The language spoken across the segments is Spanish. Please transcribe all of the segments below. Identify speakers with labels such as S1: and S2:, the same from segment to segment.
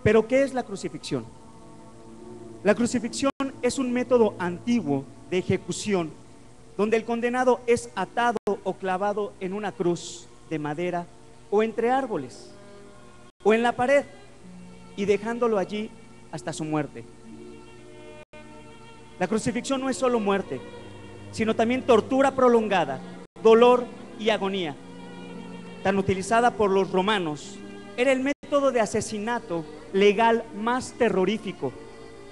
S1: Pero ¿qué es la crucifixión? La crucifixión es un método antiguo de ejecución donde el condenado es atado o clavado en una cruz de madera o entre árboles o en la pared y dejándolo allí hasta su muerte. La crucifixión no es solo muerte, sino también tortura prolongada, dolor y agonía. Tan utilizada por los romanos, era el método de asesinato legal más terrorífico,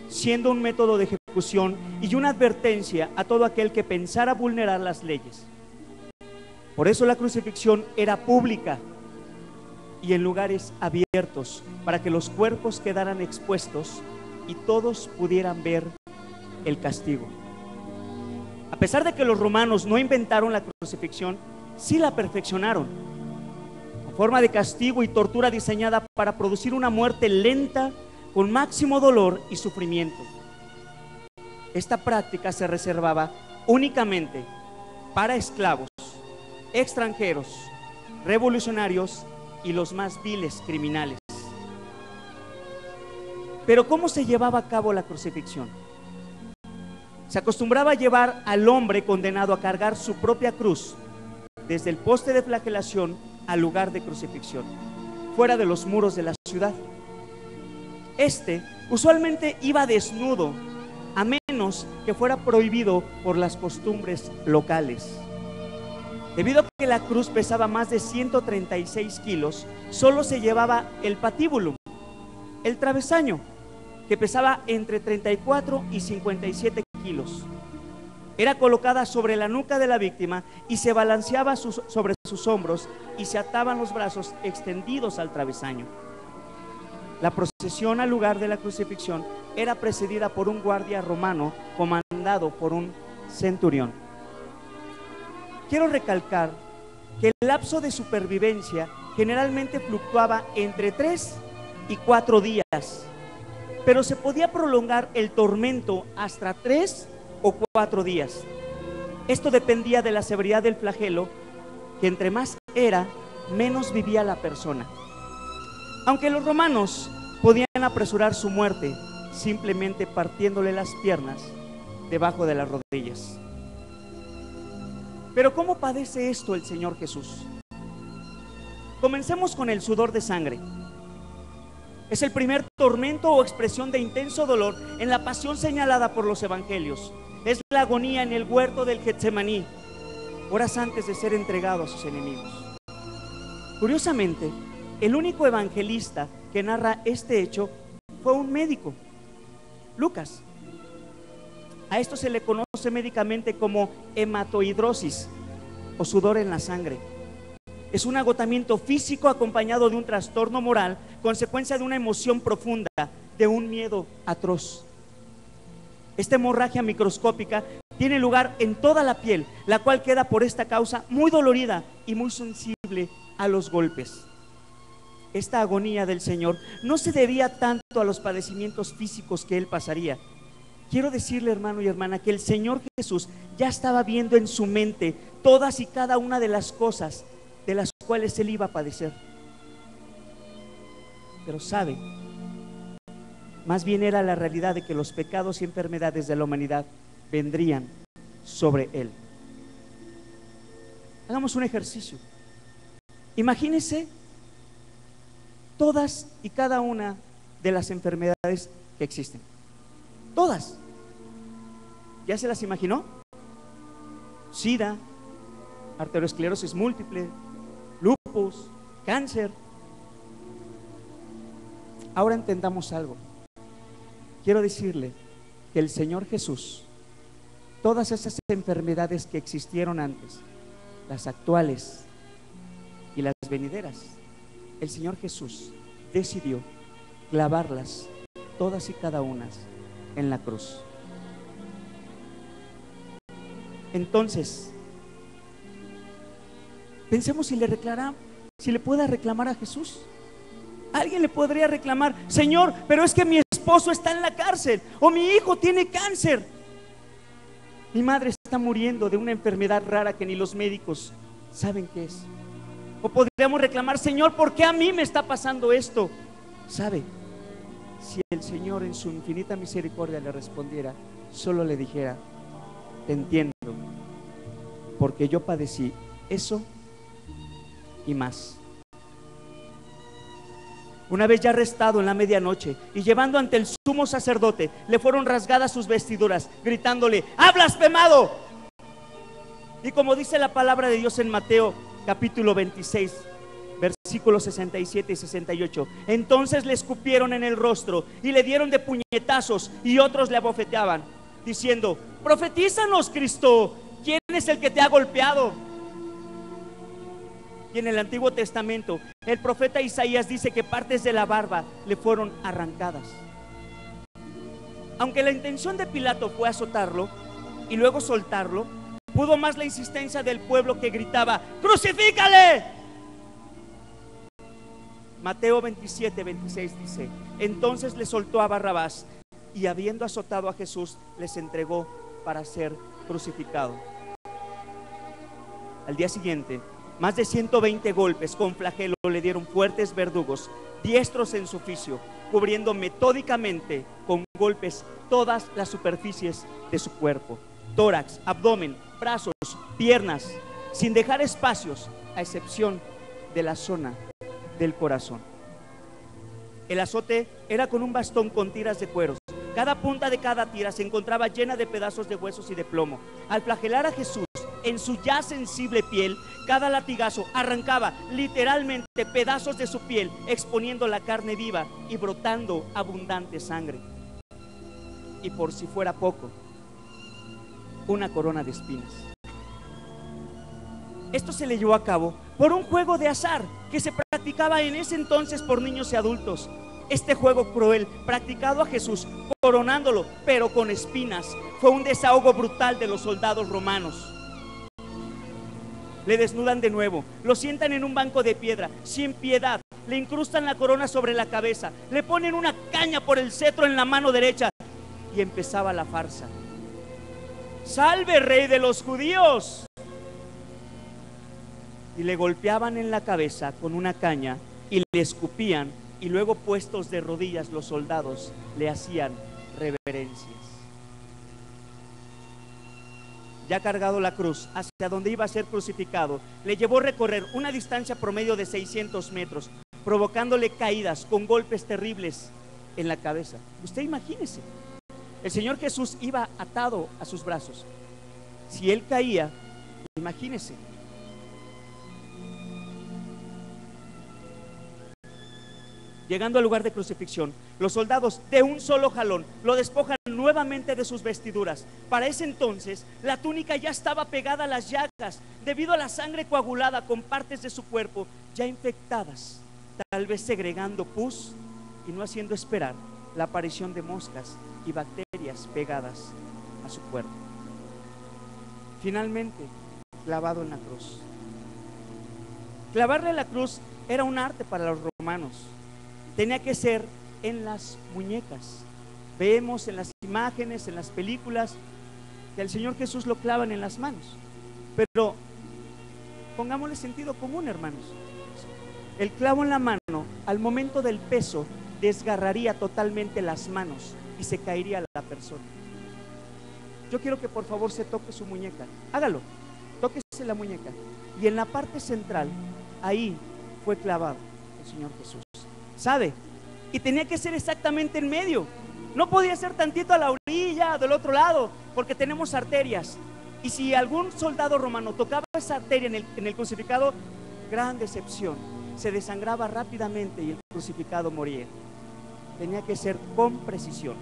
S1: siendo un método de ejecución y una advertencia a todo aquel que pensara vulnerar las leyes. Por eso la crucifixión era pública y en lugares abiertos, para que los cuerpos quedaran expuestos y todos pudieran ver el castigo. A pesar de que los romanos no inventaron la crucifixión, sí la perfeccionaron, en forma de castigo y tortura diseñada para producir una muerte lenta con máximo dolor y sufrimiento. Esta práctica se reservaba únicamente para esclavos, extranjeros, revolucionarios y los más viles criminales. Pero ¿cómo se llevaba a cabo la crucifixión? Se acostumbraba a llevar al hombre condenado a cargar su propia cruz desde el poste de flagelación al lugar de crucifixión, fuera de los muros de la ciudad. Este usualmente iba desnudo, a menos que fuera prohibido por las costumbres locales. Debido a que la cruz pesaba más de 136 kilos, solo se llevaba el patíbulum, el travesaño, que pesaba entre 34 y 57 kilos. Era colocada sobre la nuca de la víctima y se balanceaba sobre sus hombros y se ataban los brazos extendidos al travesaño. La procesión al lugar de la crucifixión era precedida por un guardia romano comandado por un centurión. Quiero recalcar que el lapso de supervivencia generalmente fluctuaba entre 3 y 4 días, pero se podía prolongar el tormento hasta 3 o 4 días. Esto dependía de la severidad del flagelo, que entre más era, menos vivía la persona. Aunque los romanos podían apresurar su muerte simplemente partiéndole las piernas debajo de las rodillas. Pero ¿cómo padece esto el Señor Jesús? Comencemos con el sudor de sangre. Es el primer tormento o expresión de intenso dolor en la pasión señalada por los evangelios. Es la agonía en el huerto del Getsemaní, horas antes de ser entregado a sus enemigos. Curiosamente, el único evangelista que narra este hecho fue un médico, Lucas. A esto se le conoce médicamente como hematohidrosis o sudor en la sangre. Es un agotamiento físico acompañado de un trastorno moral, consecuencia de una emoción profunda, de un miedo atroz. Esta hemorragia microscópica tiene lugar en toda la piel, la cual queda por esta causa muy dolorida y muy sensible a los golpes. Esta agonía del Señor no se debía tanto a los padecimientos físicos que Él pasaría. Quiero decirle, hermano y hermana, que el Señor Jesús ya estaba viendo en su mente todas y cada una de las cosas de las cuales Él iba a padecer. Pero sabe, más bien era la realidad de que los pecados y enfermedades de la humanidad vendrían sobre Él. Hagamos un ejercicio. Imagínese todas y cada una de las enfermedades que existen. Todas. ¿Ya se las imaginó? SIDA, arteriosclerosis múltiple, lupus, cáncer. Ahora entendamos algo. Quiero decirle que el Señor Jesús, todas esas enfermedades que existieron antes, las actuales y las venideras, el Señor Jesús decidió clavarlas todas y cada una en la cruz. Entonces, pensemos si le pueda reclamar a Jesús. Alguien le podría reclamar: Señor, pero es que mi esposo está en la cárcel, o mi hijo tiene cáncer, mi madre está muriendo de una enfermedad rara que ni los médicos saben qué es. O podríamos reclamar: Señor, ¿por qué a mí me está pasando esto? ¿Sabe? si el Señor en su infinita misericordia le respondiera, solo le dijera: te entiendo, porque yo padecí eso y más. Una vez ya arrestado en la medianoche y llevando ante el sumo sacerdote, le fueron rasgadas sus vestiduras, gritándole: ¡ha blasfemado! Y como dice la palabra de Dios en Mateo capítulo 26, versículos 67 y 68, entonces le escupieron en el rostro y le dieron de puñetazos, y otros le abofeteaban, diciendo: profetízanos, Cristo, ¿quién es el que te ha golpeado? Y en el Antiguo Testamento el profeta Isaías dice que partes de la barba le fueron arrancadas. Aunque la intención de Pilato fue azotarlo y luego soltarlo, pudo más la insistencia del pueblo, que gritaba: ¡crucifícale! Mateo 27, 26 dice: entonces le soltó a Barrabás, y habiendo azotado a Jesús, les entregó para ser crucificado. Al día siguiente, más de 120 golpes con flagelo le dieron fuertes verdugos, diestros en su oficio, cubriendo metódicamente con golpes todas las superficies de su cuerpo: tórax, abdomen, brazos, piernas, sin dejar espacios, a excepción de la zona del corazón. El azote era con un bastón con tiras de cueros. Cada punta de cada tira se encontraba llena de pedazos de huesos y de plomo. Al flagelar a Jesús en su ya sensible piel, cada latigazo arrancaba literalmente pedazos de su piel, exponiendo la carne viva y brotando abundante sangre. Y por si fuera poco, una corona de espinas. Esto se le llevó a cabo por un juego de azar que se practicaba en ese entonces por niños y adultos. Este juego cruel, practicado a Jesús, coronándolo pero con espinas, fue un desahogo brutal de los soldados romanos. Le desnudan de nuevo, lo sientan en un banco de piedra, sin piedad, le incrustan la corona sobre la cabeza, le ponen una caña por el cetro en la mano derecha, y empezaba la farsa: ¡salve, rey de los judíos! Y le golpeaban en la cabeza con una caña y le escupían, y luego, puestos de rodillas, los soldados le hacían reverencias. Ya cargado la cruz hacia donde iba a ser crucificado, le llevó a recorrer una distancia promedio de 600 metros, provocándole caídas con golpes terribles en la cabeza. Usted imagínese, el Señor Jesús iba atado a sus brazos. Si Él caía, imagínese. Llegando al lugar de crucifixión, los soldados de un solo jalón lo despojan nuevamente de sus vestiduras. Para ese entonces la túnica ya estaba pegada a las llagas debido a la sangre coagulada con partes de su cuerpo ya infectadas, tal vez segregando pus y no haciendo esperar la aparición de moscas y bacterias pegadas a su cuerpo. Finalmente, clavado en la cruz. Clavarle la cruz era un arte para los romanos. Tenía que ser en las muñecas. Vemos en las imágenes, en las películas, que al Señor Jesús lo clavan en las manos. Pero pongámosle sentido común, hermanos. El clavo en la mano, al momento del peso, desgarraría totalmente las manos y se caería la persona. Yo quiero que por favor se toque su muñeca. Hágalo, tóquese la muñeca. Y en la parte central, ahí fue clavado el Señor Jesús. ¿Sabe? Y tenía que ser exactamente en medio. No podía ser tantito a la orilla, del otro lado, porque tenemos arterias. Y si algún soldado romano tocaba esa arteria en el crucificado, gran decepción, se desangraba rápidamente y el crucificado moría. Tenía que ser con precisión.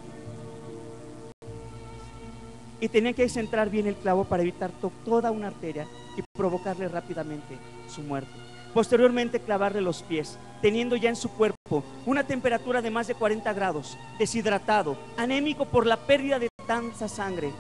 S1: Y tenía que centrar bien el clavo para evitar toda una arteria y provocarle rápidamente su muerte. Posteriormente, clavarle los pies, teniendo ya en su cuerpo una temperatura de más de 40 grados, deshidratado, anémico por la pérdida de tanta sangre,